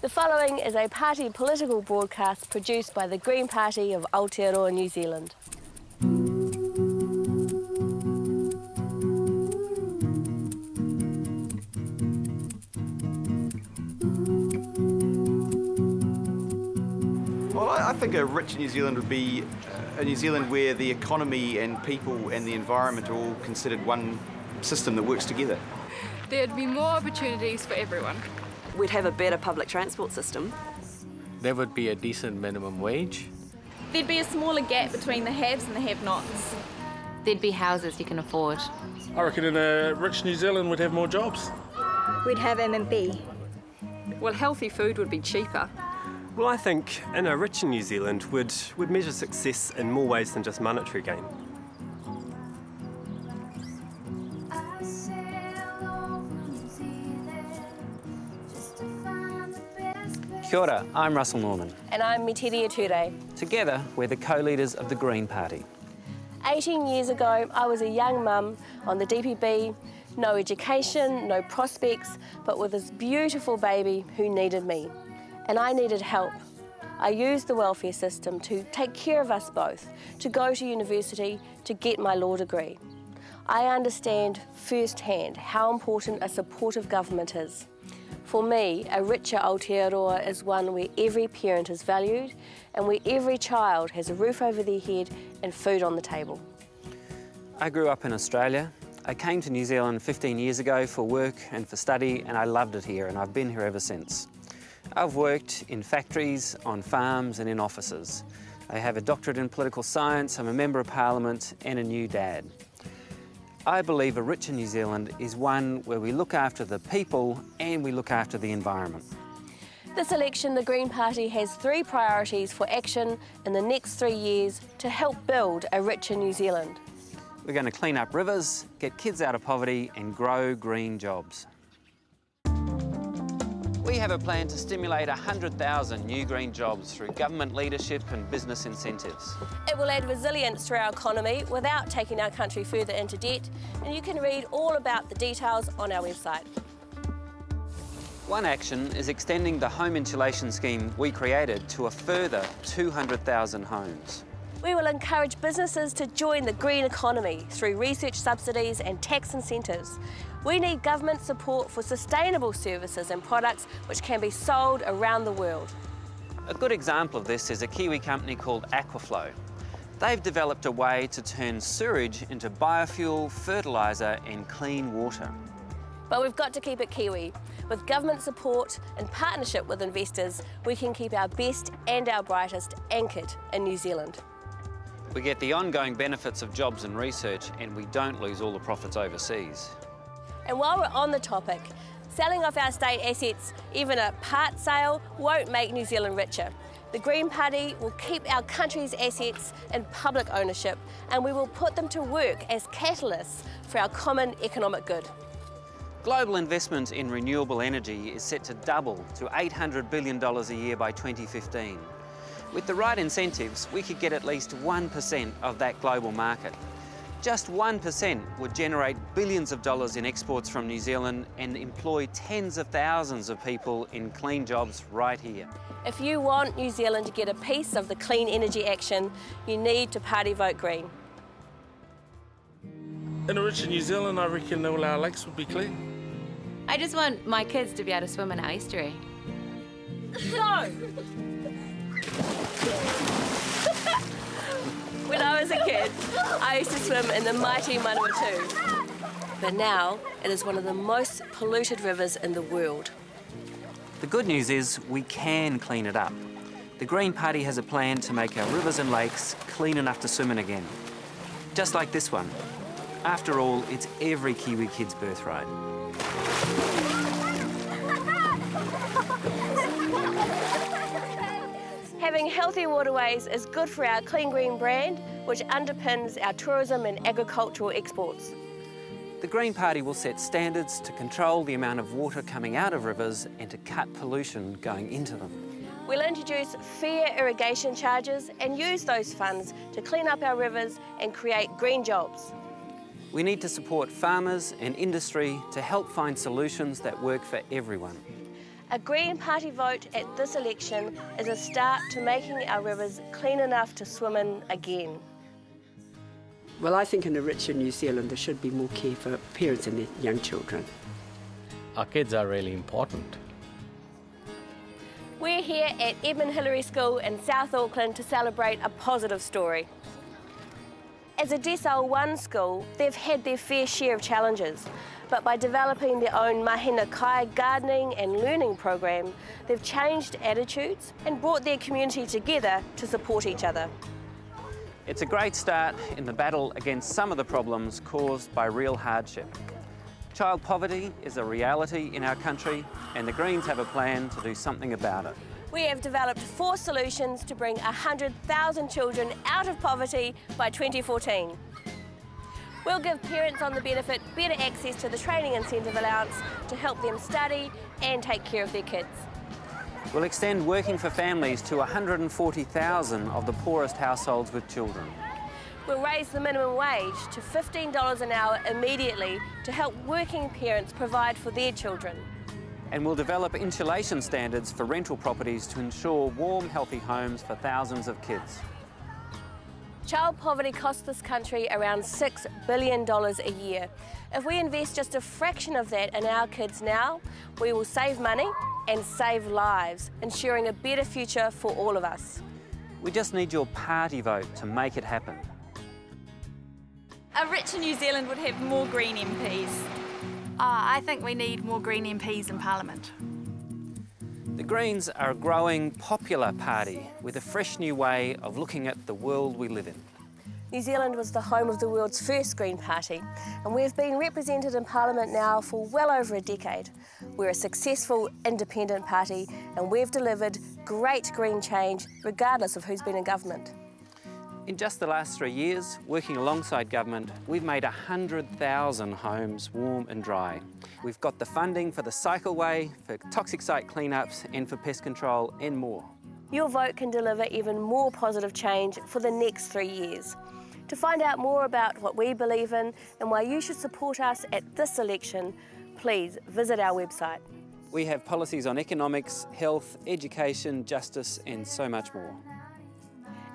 The following is a party political broadcast produced by the Green Party of Aotearoa, New Zealand. Well, I think a rich New Zealand would be a New Zealand where the economy and people and the environment are all considered one system that works together. There'd be more opportunities for everyone. We'd have a better public transport system. There would be a decent minimum wage. There'd be a smaller gap between the haves and the have-nots. There'd be houses you can afford. I reckon in a rich New Zealand we'd have more jobs. We'd have M&B. Well, healthy food would be cheaper. Well, I think in a richer New Zealand we'd measure success in more ways than just monetary gain. Kia ora, I'm Russell Norman. And I'm Aotearoa. Together, we're the co-leaders of the Green Party. 18 years ago, I was a young mum on the DPB, no education, no prospects, but with this beautiful baby who needed me. And I needed help. I used the welfare system to take care of us both, to go to university, to get my law degree. I understand firsthand how important a supportive government is. For me, a richer Aotearoa is one where every parent is valued and where every child has a roof over their head and food on the table. I grew up in Australia. I came to New Zealand 15 years ago for work and for study, and I loved it here, and I've been here ever since. I've worked in factories, on farms and in offices. I have a doctorate in political science, I'm a member of Parliament and a new dad. I believe a richer New Zealand is one where we look after the people and we look after the environment. This election, the Green Party has 3 priorities for action in the next 3 years to help build a richer New Zealand. We're going to clean up rivers, get kids out of poverty and grow green jobs. We have a plan to stimulate 100,000 new green jobs through government leadership and business incentives. It will add resilience to our economy without taking our country further into debt, and you can read all about the details on our website. One action is extending the home insulation scheme we created to a further 200,000 homes. We will encourage businesses to join the green economy through research subsidies and tax incentives. We need government support for sustainable services and products which can be sold around the world. A good example of this is a Kiwi company called Aquaflow. They've developed a way to turn sewage into biofuel, fertiliser and clean water. But we've got to keep it Kiwi. With government support and partnership with investors, we can keep our best and our brightest anchored in New Zealand. We get the ongoing benefits of jobs and research, and we don't lose all the profits overseas. And while we're on the topic, selling off our state assets, even a part sale, won't make New Zealand richer. The Green Party will keep our country's assets in public ownership, and we will put them to work as catalysts for our common economic good. Global investment in renewable energy is set to double to $800 billion a year by 2015. With the right incentives, we could get at least 1% of that global market. Just 1% would generate billions of dollars in exports from New Zealand and employ tens of thousands of people in clean jobs right here. If you want New Zealand to get a piece of the clean energy action, you need to party vote Green. In a richer New Zealand, I reckon all our lakes would be clean. I just want my kids to be able to swim in an estuary. No! When I was a kid, I used to swim in the mighty Manawatu. But now, it is one of the most polluted rivers in the world. The good news is we can clean it up. The Green Party has a plan to make our rivers and lakes clean enough to swim in again. Just like this one. After all, it's every Kiwi kid's birthright. Having healthy waterways is good for our Clean Green brand, which underpins our tourism and agricultural exports. The Green Party will set standards to control the amount of water coming out of rivers and to cut pollution going into them. We'll introduce fair irrigation charges and use those funds to clean up our rivers and create green jobs. We need to support farmers and industry to help find solutions that work for everyone. A Green Party vote at this election is a start to making our rivers clean enough to swim in again. Well, I think in a richer New Zealand there should be more care for parents and their young children. Our kids are really important. We're here at Edmund Hillary School in South Auckland to celebrate a positive story. As a Decile 1 school, they've had their fair share of challenges, but by developing their own mahina kai gardening and learning program, they've changed attitudes and brought their community together to support each other. It's a great start in the battle against some of the problems caused by real hardship. Child poverty is a reality in our country, and the Greens have a plan to do something about it. We have developed 4 solutions to bring 100,000 children out of poverty by 2014. We'll give parents on the benefit better access to the training incentive allowance to help them study and take care of their kids. We'll extend working for families to 140,000 of the poorest households with children. We'll raise the minimum wage to $15 an hour immediately to help working parents provide for their children. And we'll develop insulation standards for rental properties to ensure warm, healthy homes for thousands of kids. Child poverty costs this country around $6 billion a year. If we invest just a fraction of that in our kids now, we will save money and save lives, ensuring a better future for all of us. We just need your party vote to make it happen. A richer New Zealand would have more Green MPs. I think we need more Green MPs in Parliament. The Greens are a growing, popular party with a fresh new way of looking at the world we live in. New Zealand was the home of the world's first Green Party, and we've been represented in Parliament now for well over a decade. We're a successful independent party, and we've delivered great green change regardless of who's been in government. In just the last 3 years, working alongside government, we've made 100,000 homes warm and dry. We've got the funding for the cycleway, for toxic site cleanups, and for pest control, and more. Your vote can deliver even more positive change for the next 3 years. To find out more about what we believe in and why you should support us at this election, please visit our website. We have policies on economics, health, education, justice, and so much more.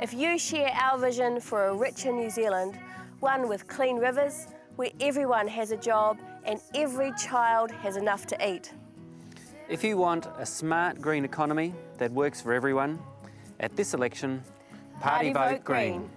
If you share our vision for a richer New Zealand, one with clean rivers, where everyone has a job and every child has enough to eat. If you want a smart green economy that works for everyone, at this election, Party Vote Green.